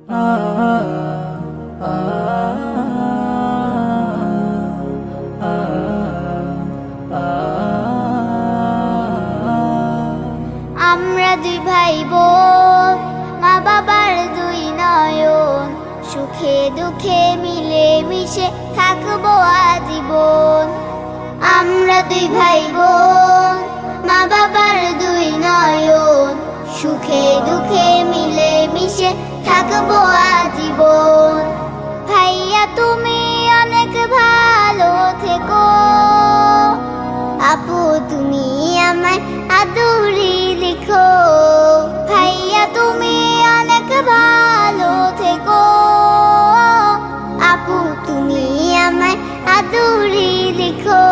আমরা দুই ভাই বোন, মা বাবার দুই নয়ন, সুখে দুঃখে মিলে মিশে থাকবো আজীবন। আমরা দুই ভাই বোন, মা বাবার দুই নয়ন, সুখে দুঃখে মিলে মিশে থাকবো আজীবন। ভাইয়া তুমি অনেক ভালো থেকো, আপু তুমি আমায় আদুরি লিখো। ভাইয়া তুমি অনেক ভালো থেকো, আপু তুমি আমায় আদুরি লিখো।